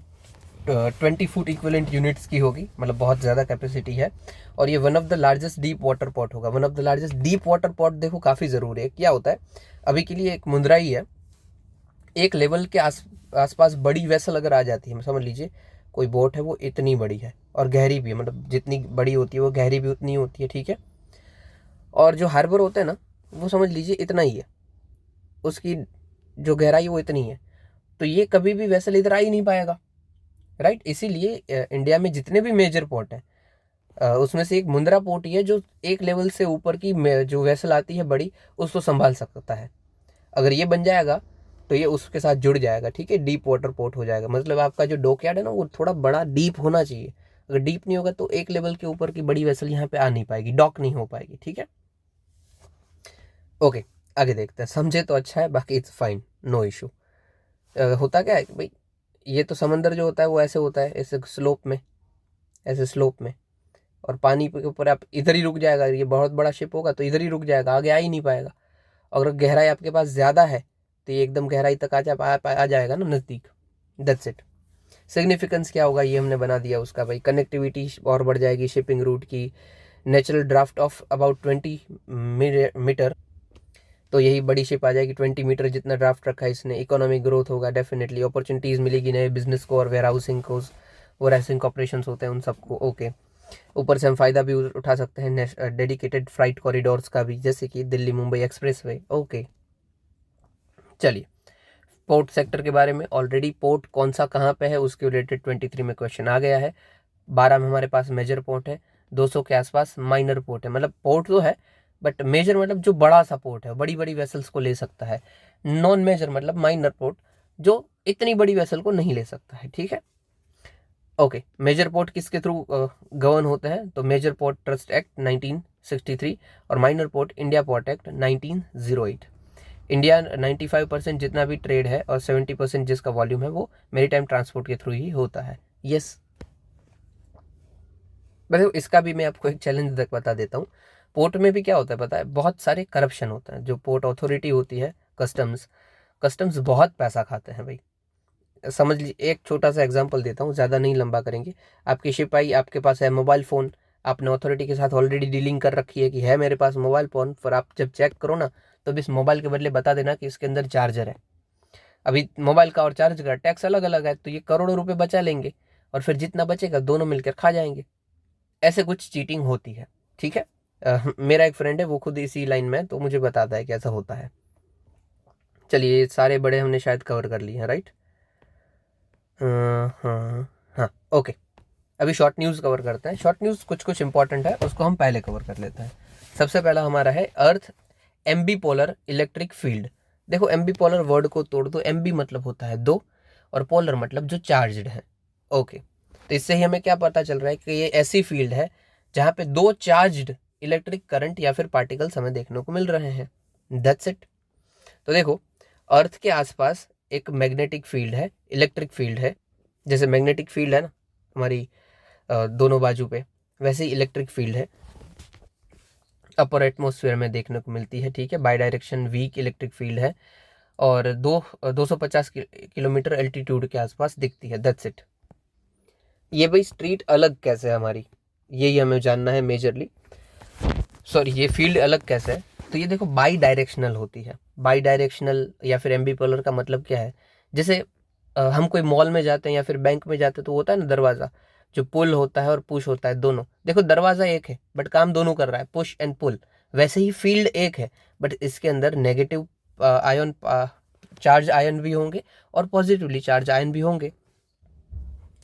20 foot equivalent units की होगी, मतलब बहुत ज़्यादा कैपेसिटी है। और ये one of the largest deep water port होगा। One of the largest deep water port देखो काफ़ी ज़रूरी है। क्या होता है, अभी के लिए एक मुंद्राई है, एक लेवल के आसपास बड़ी वेसल अगर आ जाती है, समझ लीजिए कोई बोट है, वो इतनी बड़ी है और गहरी भी है, मतलब जितनी बड़ी होती है वो गहरी भी उतनी होती है, ठीक है। और जो हार्बर होता है ना, वो समझ लीजिए इतना ही है, उसकी जो गहराई वो इतनी है, तो ये कभी भी वेसल इधर आ ही नहीं पाएगा, राइट। इसीलिए इंडिया में जितने भी मेजर पोर्ट हैं उसमें से एक मुंद्रा पोर्ट ही है जो एक लेवल से ऊपर की जो वेसल आती है बड़ी, उसको संभाल सकता है। अगर ये बन जाएगा तो ये उसके साथ जुड़ जाएगा, ठीक है, डीप वाटर पोर्ट हो जाएगा। मतलब आपका जो डॉकयार्ड है ना, वो थोड़ा बड़ा डीप होना चाहिए। अगर डीप नहीं होगा तो एक लेवल के ऊपर की बड़ी वेसल यहाँ पे आ नहीं पाएगी, डॉक नहीं हो पाएगी, ठीक है। ओके, आगे देखते हैं, समझे तो अच्छा है, बाकी इट्स फाइन, नो इशू। होता क्या है कि भाई ये तो समंदर जो होता है वो ऐसे होता है, ऐसे स्लोप में, ऐसे स्लोप में, और पानी के ऊपर आप इधर ही रुक जाएगा, ये बहुत बड़ा शिप होगा तो इधर ही रुक जाएगा, आगे आ ही नहीं पाएगा। अगर गहराई आपके पास ज़्यादा है तो ये एकदम गहराई तक आ जाएगा ना नज़दीक। That's it. सिग्निफिकेंस क्या होगा ये हमने बना दिया उसका भाई, कनेक्टिविटी और बढ़ जाएगी शिपिंग रूट की, natural draft of about 20 metre, तो यही बड़ी शिप आ जाएगी 20 मीटर जितना ड्राफ्ट रखा है इसने। इकोनॉमिक ग्रोथ होगा डेफिनेटली, अपॉर्चुनिटीज़ मिलेगी नए बिजनेस को और वेयर हाउसिंग को, वो हाउसिंग ऑपरेशन होते हैं उन सबको। ओके, ऊपर से हम फ़ायदा भी उठा सकते हैं डेडिकेटेड फ्लाइट कॉरिडोर्स का भी, जैसे कि Delhi Mumbai express way. Okay चलिए, पोर्ट सेक्टर के बारे में ऑलरेडी पोर्ट कौन सा कहाँ पे है उसके रिलेटेड 23 में क्वेश्चन आ गया है। 12 में हमारे पास मेजर पोर्ट है, 200 के आसपास माइनर पोर्ट है। मतलब पोर्ट तो है बट मेजर मतलब जो बड़ा सा पोर्ट है, बड़ी बड़ी वेसल्स को ले सकता है। नॉन मेजर मतलब माइनर पोर्ट जो इतनी बड़ी वेसल को नहीं ले सकता है। ठीक है, ओके। मेजर पोर्ट किसके थ्रू गवर्न होते हैं, तो मेजर पोर्ट ट्रस्ट एक्ट 1963 और minor port India port act 1908। India 95% जितना भी ट्रेड है और 70% जिसका वॉल्यूम है वो मेरीटाइम ट्रांसपोर्ट के थ्रू ही होता है। यस, वैसे इसका भी मैं आपको एक चैलेंज तक बता देता हूँ। पोर्ट में भी क्या होता है पता है, बहुत सारे करप्शन होता है। जो पोर्ट अथॉरिटी होती है, कस्टम्स बहुत पैसा खाते हैं भाई। समझ लीजिए, एक छोटा सा एग्जांपल देता हूँ, ज़्यादा नहीं लंबा करेंगे। आपकी शिप आई, आपके पास है मोबाइल फ़ोन, आपने अथॉरिटी के साथ ऑलरेडी डीलिंग कर रखी है कि है मेरे पास मोबाइल फ़ोन, पर आप जब चेक करो ना तो इस मोबाइल के बदले बता देना कि इसके अंदर चार्जर है। अभी मोबाइल का और चार्ज का टैक्स अलग अलग है, तो ये करोड़ों रुपए बचा लेंगे और फिर जितना बचेगा दोनों मिलकर खा जाएंगे। ऐसे कुछ चीटिंग होती है। ठीक है, मेरा एक फ्रेंड है वो खुद इसी लाइन में है, तो मुझे बताता है कि ऐसा होता है। चलिए, ये सारे बड़े हमने शायद कवर कर लिए हैं, राइट। हाँ हाँ, ओके। अभी शॉर्ट न्यूज़ कवर करते हैं। शॉर्ट न्यूज़ कुछ कुछ इंपॉर्टेंट है, उसको हम पहले कवर कर लेते हैं। सबसे पहला हमारा है अर्थ एम्बी पोलर इलेक्ट्रिक फील्ड। देखो, एम्बी पोलर वर्ड को तोड़ दो, एम्बी मतलब होता है दो और पोलर मतलब जो चार्ज्ड है। ओके, तो इससे ही हमें क्या पता चल रहा है कि ये ऐसी फील्ड है जहाँ पे दो चार्ज्ड इलेक्ट्रिक करंट या फिर पार्टिकल्स हमें देखने को मिल रहे हैं। That's it. तो देखो, अर्थ के आसपास एक मैग्नेटिक फील्ड है, इलेक्ट्रिक फील्ड है। जैसे मैग्नेटिक फील्ड है ना हमारी दोनों बाजू पे, वैसे ही इलेक्ट्रिक फील्ड है, अपर एटमॉस्फेयर में देखने को मिलती है। ठीक है, by direction weak electric field है और 250 किलोमीटर एल्टीट्यूड के आसपास दिखती है। That's it. ये भाई स्ट्रीट अलग कैसे है हमारी, यही हमें जानना है मेजरली। सॉरी, ये फील्ड अलग कैसे है, तो ये देखो बाई डायरेक्शनल होती है। बाई डायरेक्शनल या फिर एम्बीपोलर का मतलब क्या है, जैसे हम कोई मॉल में जाते हैं या फिर बैंक में जाते हैं तो होता है ना दरवाज़ा, जो पुल होता है और पुश होता है दोनों। देखो, दरवाज़ा एक है बट काम दोनों कर रहा है, पुश एंड पुल। वैसे ही फील्ड एक है बट इसके अंदर नेगेटिव आयन चार्ज आयन भी होंगे और पॉजिटिवली चार्ज आयन भी होंगे।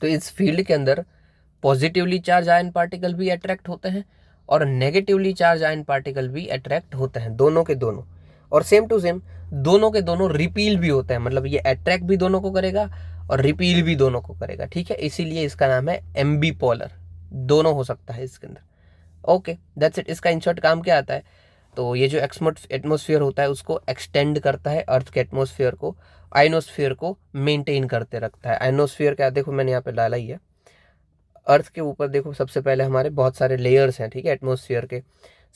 तो इस फील्ड के अंदर पॉजिटिवली चार्ज आयन पार्टिकल भी अट्रैक्ट होते हैं और नेगेटिवली चार्ज आयन पार्टिकल भी अट्रैक्ट होते हैं, दोनों के दोनों। और सेम टू सेम दोनों के दोनों रिपील भी होते हैं, मतलब ये अट्रैक्ट भी दोनों को करेगा और रिपील भी दोनों को करेगा। ठीक है, इसीलिए इसका नाम है एम्बी पोलर, दोनों हो सकता है इसके अंदर। Okay, that's it. इसका इंशॉर्ट काम क्या आता है, तो ये जो एटमोसफियर होता है उसको एक्सटेंड करता है, अर्थ के एटमोसफियर को, आयनोस्फियर को मेंटेन करते रखता है। आयनोस्फियर क्या, देखो मैंने यहाँ पे डाला ही है। अर्थ के ऊपर देखो सबसे पहले हमारे बहुत सारे लेयर्स हैं। ठीक है, एटमोसफियर के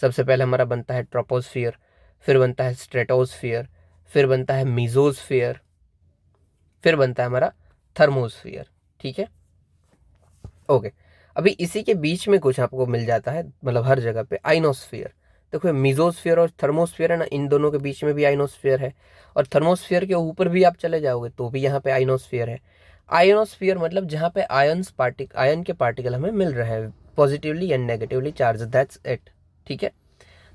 सबसे पहले हमारा बनता है ट्रोपोस्फियर, फिर बनता है स्ट्रेटोस्फियर, फिर बनता है मीजोस्फियर, फिर बनता है हमारा थर्मोस्फियर। ठीक है, ओके। अभी इसी के बीच में कुछ आपको मिल जाता है, मतलब हर जगह पे आइनोस्फियर। देखो, मीजोस्फियर और थर्मोस्फियर है ना, इन दोनों के बीच में भी आइनोस्फियर है और थर्मोस्फियर के ऊपर भी आप चले जाओगे तो भी यहाँ पे आइनोस्फियर है। आयनोस्फियर मतलब जहाँ पे आयन के पार्टिकल हमें मिल रहे हैं, positively and negatively charge. That's it. ठीक है,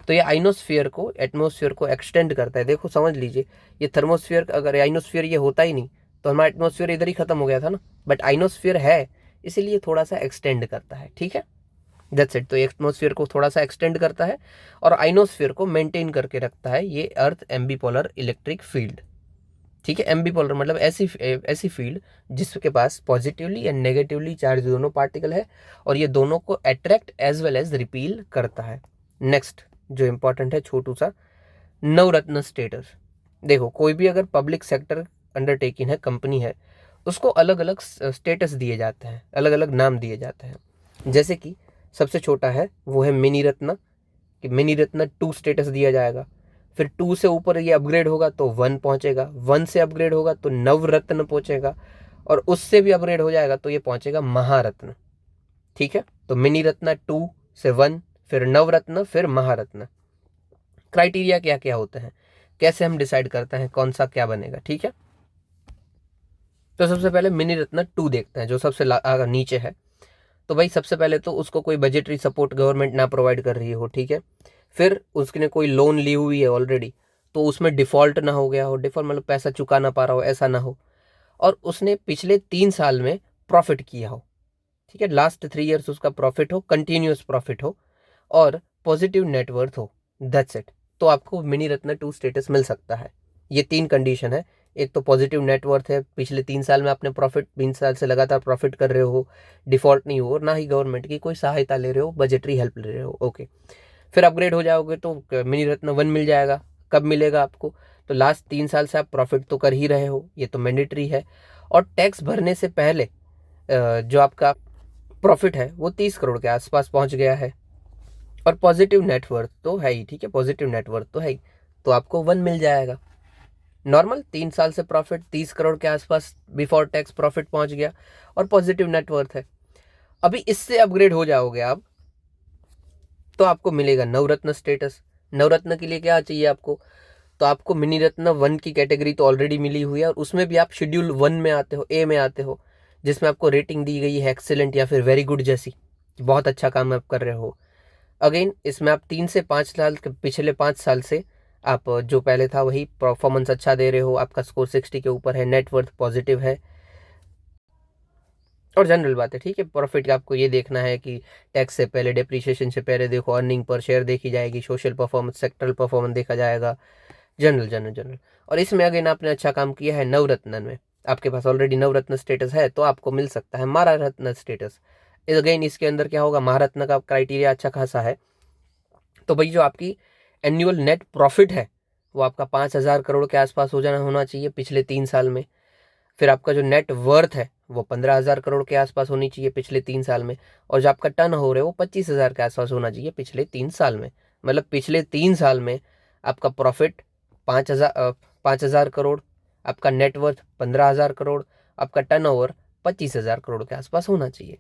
तो ये आइनोस्फियर को, एटमोस्फियर को एक्सटेंड करता है। देखो समझ लीजिए, ये थर्मोस्फियर, अगर आइनोस्फियर ये होता ही नहीं तो हमारा एटमोस्फियर इधर ही खत्म हो गया था ना, बट आइनोस्फियर है इसीलिए थोड़ा सा एक्सटेंड करता है। ठीक है, दैट्स इट। तो एटमोस्फियर को थोड़ा सा एक्सटेंड करता है और आइनोस्फियर को मेंटेन करके रखता है ये अर्थ एम्बीपोलर इलेक्ट्रिक फील्ड। ठीक है, एम्बीपोलर मतलब ऐसी फील्ड जिसके पास पॉजिटिवली एंड नेगेटिवली चार्ज दोनों पार्टिकल है और ये दोनों को attract as well as repel करता है। नेक्स्ट जो इंपॉर्टेंट है, छोटू सा, नवरत्न स्टेटस। देखो, कोई भी अगर पब्लिक सेक्टर अंडरटेकिंग है, कंपनी है, उसको अलग अलग स्टेटस दिए जाते हैं, अलग अलग नाम दिए जाते हैं। जैसे कि सबसे छोटा है वो है मिनी रत्न, कि मिनी रत्न 2 स्टेटस दिया जाएगा। फिर 2 से ऊपर ये अपग्रेड होगा तो 1 पहुंचेगा, 1 से अपग्रेड होगा तो नवरत्न पहुंचेगा, और उससे भी अपग्रेड हो जाएगा तो ये पहुंचेगा महारत्न। ठीक है, तो मिनी रत्न 2 से 1, फिर नवरत्न, फिर महारत्न। क्राइटेरिया क्या क्या होते हैं, कैसे हम डिसाइड करते हैं कौन सा क्या बनेगा, ठीक है। तो सबसे पहले मिनी रत्न 2 देखते हैं, जो सबसे नीचे है। तो भाई सबसे पहले तो उसको कोई बजटरी सपोर्ट गवर्नमेंट ना प्रोवाइड कर रही हो, ठीक है। फिर उसने कोई लोन ली हुई है ऑलरेडी, तो उसमें डिफ़ॉल्ट ना हो गया हो, डिफ़ॉल्ट मतलब पैसा चुका ना पा रहा हो, ऐसा ना हो। और उसने पिछले 3 साल में प्रॉफिट किया हो, ठीक है, लास्ट 3 ईयर्स उसका प्रॉफिट हो, कंटिन्यूस प्रॉफिट हो, और पॉजिटिव नेटवर्थ हो, दैट्स इट। तो आपको मिनी रत्न 2 स्टेटस मिल सकता है। ये 3 कंडीशन है। एक तो पॉजिटिव नेटवर्थ है, पिछले 3 साल में आपने प्रॉफिट, 3 साल से लगातार प्रॉफिट कर रहे हो, डिफॉल्ट नहीं हो, और ना ही गवर्नमेंट की कोई सहायता ले रहे हो, बजटरी हेल्प ले रहे हो, ओके। फिर अपग्रेड हो जाओगे तो मिनी रत्न 1 मिल जाएगा। कब मिलेगा आपको, तो लास्ट 3 साल से आप प्रॉफिट तो कर ही रहे हो, ये तो मैंडेटरी है। और टैक्स भरने से पहले जो आपका प्रॉफिट है वो 30 करोड़ के आसपास पहुंच गया है, और पॉजिटिव नेटवर्थ तो है ही, ठीक है, पॉजिटिव नेटवर्थ तो है ही, तो आपको 1 मिल जाएगा। नॉर्मल 3 साल से प्रॉफिट 30 करोड़ के आसपास बिफोर टैक्स प्रॉफिट पहुंच गया, और पॉजिटिव नेटवर्थ है। अभी इससे अपग्रेड हो जाओगे आप, तो आपको मिलेगा नवरत्न स्टेटस। नवरत्न के लिए क्या चाहिए आपको, तो आपको मिनी रत्न 1 की कैटेगरी तो ऑलरेडी मिली हुई है, और उसमें भी आप शेड्यूल 1 में आते हो, ए में आते हो, जिसमें आपको रेटिंग दी गई है एक्सेलेंट या फिर वेरी गुड जैसी, बहुत अच्छा काम आप कर रहे हो। अगेन इसमें आप 3 से 5 साल, पिछले 5 साल से आप जो पहले था वही परफॉर्मेंस अच्छा दे रहे हो, आपका स्कोर 60 के ऊपर है, नेटवर्थ पॉजिटिव है, और जनरल बात है, ठीक है। प्रॉफिट का आपको ये देखना है कि टैक्स से पहले, डेप्रिसिएशन से पहले देखो, अर्निंग पर शेयर देखी जाएगी, सोशल परफॉर्मेंस, सेक्टरल परफॉर्मेंस देखा जाएगा, जनरल जनरल जनरल। और इसमें अगेन आपने अच्छा काम किया है नवरत्न में, आपके पास ऑलरेडी नवरत्न स्टेटस है, तो आपको मिल सकता है महारत्न स्टेटस। अगेन इसके अंदर क्या होगा, महारत्न का क्राइटेरिया अच्छा खासा है। तो भाई जो आपकी एनुअल नेट प्रॉफिट है वो आपका 5,000 करोड़ के आसपास हो जाना होना चाहिए पिछले 3 साल में। फिर आपका जो नेट वर्थ है वो 15,000 करोड़ के आसपास होनी चाहिए पिछले 3 साल में, और जो आपका टर्न हो रहा है वो 25,000 के आसपास होना चाहिए पिछले 3 साल में। मतलब पिछले 3 साल में आपका प्रॉफिट 5,000 करोड़, आपका नेटवर्थ 15,000 करोड़, आपका टर्नओवर 25,000 करोड़ के आसपास होना चाहिए,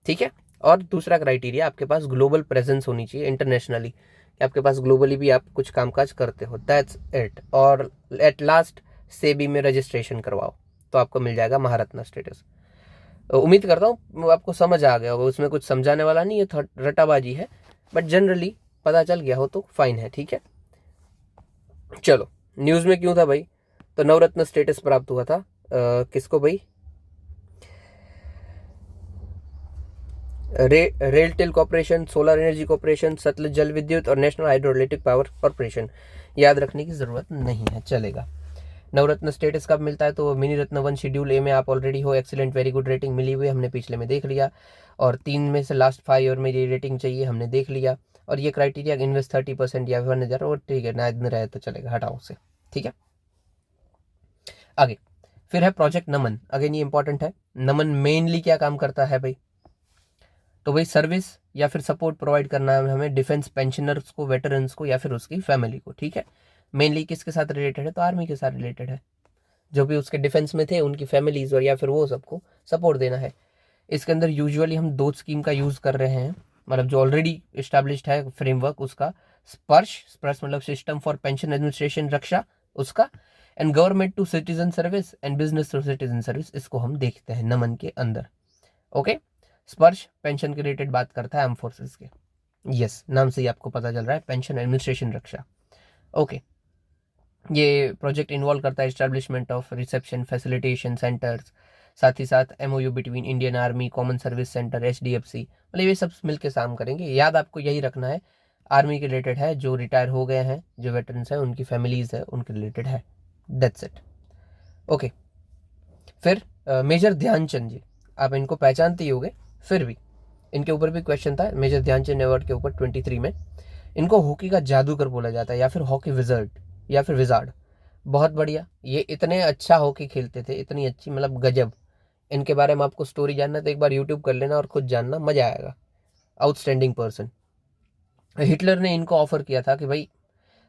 ठीक है। और दूसरा क्राइटेरिया, आपके पास ग्लोबल प्रेजेंस होनी चाहिए इंटरनेशनली, कि आपके पास ग्लोबली भी आप कुछ कामकाज करते हो, दैट्स इट। और एट लास्ट सेबी में रजिस्ट्रेशन करवाओ, तो आपको मिल जाएगा महारत्न स्टेटस। उम्मीद करता हूँ आपको समझ आ गया होगा, उसमें कुछ समझाने वाला नहीं है, रटाबाजी है, बट जनरली पता चल गया हो तो फाइन है, ठीक है। चलो, न्यूज़ में क्यों था भाई, तो नवरत्न स्टेटस प्राप्त हुआ था किसको भाई, RailTel corporation, solar energy corporation, Sutlej जल विद्युत और नेशनल हाइड्रोइलेक्ट्रिक पावर कॉर्पोरेशन। याद रखने की ज़रूरत नहीं है, चलेगा। नवरत्न स्टेटस कब मिलता है, तो मिनी रत्न 1 शेड्यूल ए में आप ऑलरेडी हो, एक्सीलेंट वेरी गुड रेटिंग मिली हुई है, हमने पिछले में देख लिया। और 3 में से लास्ट 5 ईयर में ये रेटिंग चाहिए, हमने देख लिया। और ये क्राइटेरिया इन्वेस्ट 30% या 1,000, और ठीक है, ना रहे तो चलेगा, हटाओ उसे, ठीक है। आगे फिर है प्रोजेक्ट नमन। अगेन ये इंपॉर्टेंट है। नमन मेनली क्या काम करता है भाई, तो भाई सर्विस या फिर सपोर्ट प्रोवाइड करना है हमें डिफेंस पेंशनर्स को, वेटरन्स को, या फिर उसकी फैमिली को, ठीक है। मेनली किसके साथ रिलेटेड है, तो आर्मी के साथ रिलेटेड है, जो भी उसके डिफेंस में थे उनकी फैमिलीज, और या फिर वो सबको सपोर्ट देना है। इसके अंदर यूजुअली हम 2 स्कीम का यूज़ कर रहे हैं, मतलब जो ऑलरेडी इस्टेब्लिश्ड है फ्रेमवर्क उसका, स्पर्श, स्पर्श मतलब system for pension administration Raksha, उसका, and government to citizen service and business to citizen service, इसको हम देखते हैं नमन के अंदर, ओके। स्पर्श पेंशन के रिलेटेड बात करता है आर्म फोर्सेस के, यस, नाम से ही आपको पता चल रहा है, पेंशन एडमिनिस्ट्रेशन रक्षा, ओके। ये प्रोजेक्ट इन्वॉल्व करता है establishment of reception facilitation centres, साथ ही साथ MOU between Indian army, common service centre, HDFC, मतलब ये सब मिलकर काम करेंगे। याद आपको यही रखना है, आर्मी के रिलेटेड है, जो रिटायर हो गए हैं, जो वेटरन्स हैं, उनकी फैमिलीज है, उनके रिलेटेड है, दैट्स इट, ओके। फिर मेजर ध्यानचंद जी, आप इनको पहचानते ही होंगे, फिर भी इनके ऊपर भी क्वेश्चन था, मेजर ध्यानचंद अवार्ड के ऊपर 23 में। इनको हॉकी का जादूगर बोला जाता है, या फिर हॉकी विजर्ड, या फिर विजार्ड। बहुत बढ़िया, ये इतने अच्छा हॉकी खेलते थे, इतनी अच्छी, मतलब गजब। इनके बारे में आपको स्टोरी जानना तो एक बार यूट्यूब कर लेना और खुद जानना, मजा आएगा। Outstanding person. हिटलर ने इनको ऑफर किया था कि भाई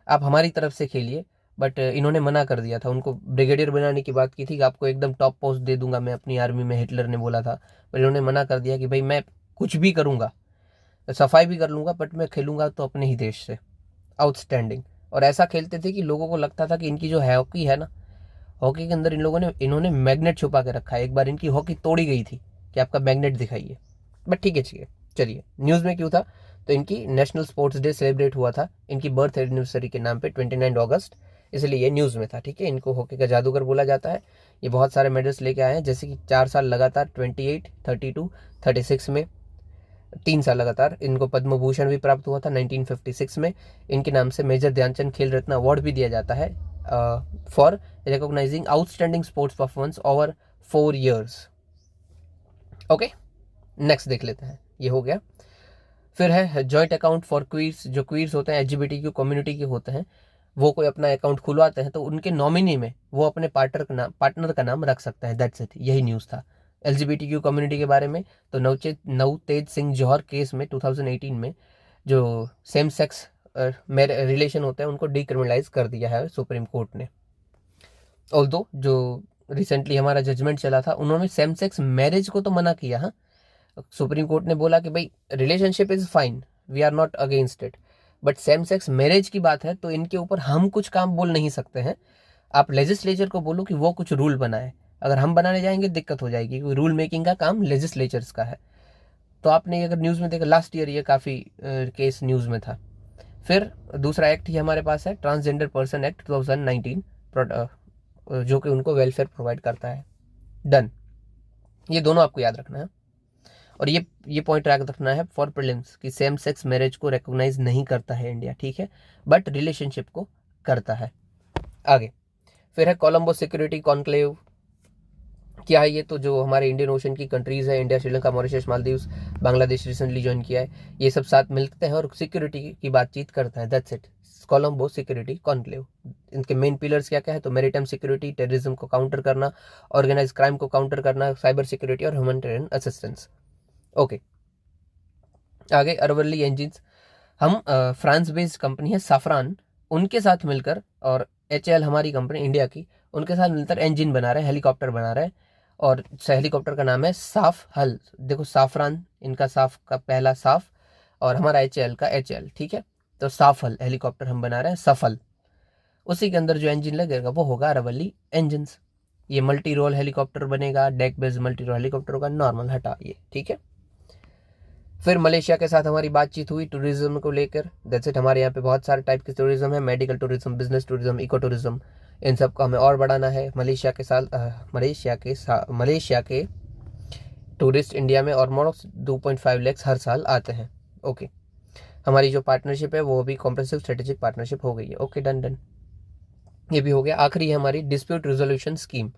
आप हमारी तरफ से खेलिए, बट इन्होंने मना कर दिया था। उनको ब्रिगेडियर बनाने की बात की थी कि आपको एकदम टॉप पोस्ट दे दूंगा मैं अपनी आर्मी में, हिटलर ने बोला था। पर इन्होंने मना कर दिया कि भाई मैं कुछ भी करूंगा, सफाई भी कर लूंगा, बट मैं खेलूंगा तो अपने ही देश से। आउटस्टैंडिंग। और ऐसा खेलते थे कि लोगों को लगता था कि इनकी जो हॉकी है ना, हॉकी के अंदर इन्होंने मैग्नेट छुपा के रखा है। एक बार इनकी हॉकी तोड़ी गई थी कि आपका मैग्नेट दिखाइए, बट ठीक है चलिए। न्यूज़ में क्यों था, तो इनकी नेशनल स्पोर्ट्स डे सेलिब्रेट हुआ था इनकी बर्थ एनिवर्सरी के नाम पे 29 अगस्त, इसलिए ये न्यूज़ में था। ठीक है, इनको हॉकी का जादूगर बोला जाता है। ये बहुत सारे मेडल्स लेके आए हैं, जैसे कि 4 साल लगातार 28, 32, 36 में, 3 साल लगातार। इनको पद्म भूषण भी प्राप्त हुआ था 1956 में। इनके नाम से मेजर ध्यानचंद खेल रत्न अवार्ड भी दिया जाता है for recognising outstanding sports performance over 4 years। Okay, next देख लेते हैं, ये हो गया। फिर है जॉइंट अकाउंट फॉर क्वीर्स। जो क्वीर्स होते हैं एलजीबीटीक्यू कम्युनिटी के होते हैं, वो कोई अपना अकाउंट खुलवाते हैं तो उनके नॉमिनी में वो अपने पार्टनर का नाम रख सकता है। दैट्स इट, यही न्यूज़ था एलजीबीटीक्यू कम्युनिटी के बारे में। तो नवतेज सिंह जौहर केस में 2018 में जो सेम सेक्स रिलेशन होते हैं उनको डिक्रिमिनलाइज कर दिया है सुप्रीम कोर्ट ने। ऑल्दो जो रिसेंटली हमारा जजमेंट चला था, उन्होंने सेम सेक्स मैरिज को तो मना किया। हाँ, सुप्रीम कोर्ट ने बोला कि भाई relationship is fine, we are not against it, but same sex marriage की बात है तो इनके ऊपर हम कुछ काम बोल नहीं सकते हैं। आप लेजिस्लेचर को बोलो कि वो कुछ रूल बनाए। अगर हम बनाने जाएंगे दिक्कत हो जाएगी, क्योंकि रूल मेकिंग का काम लेजिस्लेचर्स का है। तो आपने अगर न्यूज़ में देखा, लास्ट ईयर ये काफ़ी केस न्यूज़ में था। फिर दूसरा एक्ट ही हमारे पास है ट्रांसजेंडर पर्सन एक्ट 2019, जो कि उनको वेलफेयर प्रोवाइड करता है। डन, ये दोनों आपको याद रखना है। और ये पॉइंट याद रखना है फॉर प्रीलिम्स कि सेम सेक्स मैरिज को रिकॉग्नाइज नहीं करता है इंडिया, ठीक है, बट रिलेशनशिप को करता है। आगे फिर है कोलंबो सिक्योरिटी कॉन्क्लेव। क्या है ये, तो जो हमारे इंडियन ओशन की कंट्रीज है, India, Sri Lanka, Mauritius, Maldives, Bangladesh recently join किया है, ये सब साथ मिलते हैं और सिक्योरिटी की बातचीत करते हैं। That's it, Colombo security conclave. इनके मेन पिलर्स क्या क्या है, तो मैरीटाइम सिक्योरिटी, टेररिज्म को काउंटर करना, ऑर्गेनाइज क्राइम को काउंटर करना, साइबर सिक्योरिटी और ह्यूमैनिटेरियन असिस्टेंस। ओके, आगे अरवल्ली इंजिन्स। हम फ्रांस बेस्ड कंपनी है साफरान, उनके साथ मिलकर, और HAL हमारी कंपनी इंडिया की, उनके साथ मिलकर इंजन बना रहे हैं, हेलीकॉप्टर बना रहे हैं। और हेलीकॉप्टर का नाम है साफ हल। देखो, साफरान इनका साफ का पहला साफ, और हमारा HAL का HL, ठीक है। तो साफ हल हेलीकॉप्टर हम बना रहे हैं, सफल। उसी के अंदर जो इंजन लगेगा वो होगा अरवल्ली इंजन्स। ये मल्टी रोल हेलीकॉप्टर बनेगा, deck based multi role helicopter होगा, नॉर्मल हटा ये, ठीक है। फिर मलेशिया के साथ हमारी बातचीत हुई टूरिज्म को लेकर। दैट्स इट, हमारे यहाँ पे बहुत सारे टाइप के टूरिज्म है, medical tourism, business tourism, eco tourism, इन सब को हमें और बढ़ाना है। मलेशिया के टूरिस्ट इंडिया में ऑलमोस्ट 2.5 लाख हर साल आते हैं। ओके, हमारी जो पार्टनरशिप है वो भी कॉम्प्रिहेंसिव स्ट्रेटेजिक पार्टनरशिप हो गई है। ओके, डन, ये भी हो गया। आखिरी है हमारी डिस्प्यूट रिजोल्यूशन स्कीम।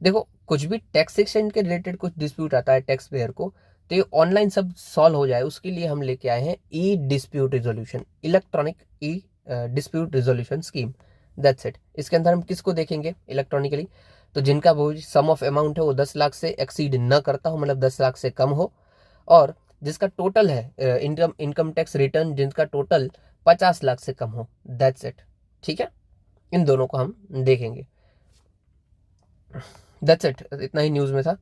देखो, कुछ भी टैक्सेशन के रिलेटेड कुछ डिस्प्यूट आता है टैक्स पेयर को, तो ये ऑनलाइन सब सॉल्व हो जाए, उसके लिए हम लेके आए हैं E dispute resolution, electronic E dispute resolution scheme. That's it. इसके अंदर हम किसको देखेंगे इलेक्ट्रॉनिकली, तो जिनका वो सम ऑफ अमाउंट है वो 10 लाख से एक्सीड न करता हो, मतलब 10 लाख से कम हो, और जिसका टोटल है इनकम टैक्स रिटर्न जिनका टोटल 50 लाख से कम हो। दैट्स इट, ठीक है। इन दोनों को हम देखेंगे। दैट्स इट, इतना ही न्यूज़ में था,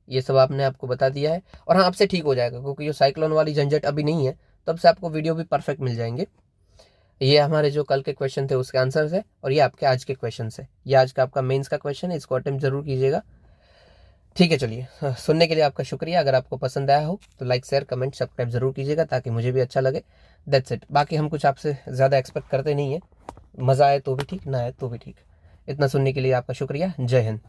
ये सब आपने आपको बता दिया है। और हाँ, आपसे ठीक हो जाएगा, क्योंकि जो साइक्लोन वाली झंझट अभी नहीं है, तब से आपको वीडियो भी परफेक्ट मिल जाएंगे। ये हमारे जो कल के क्वेश्चन थे उसके आंसर्स है, और ये आपके आज के क्वेश्चन है। ये आज का आपका मेंस का क्वेश्चन है, इसको अटेम्प्ट जरूर कीजिएगा। ठीक है, चलिए, सुनने के लिए आपका शुक्रिया। अगर आपको पसंद आया हो तो लाइक, शेयर, कमेंट, सब्सक्राइब जरूर कीजिएगा, ताकि मुझे भी अच्छा लगे। दैट्स इट, बाकी हम कुछ आपसे ज़्यादा एक्सपेक्ट करते नहीं है, मज़ा आए तो भी ठीक, ना आए तो भी ठीक। इतना सुनने के लिए आपका शुक्रिया। जय हिंद।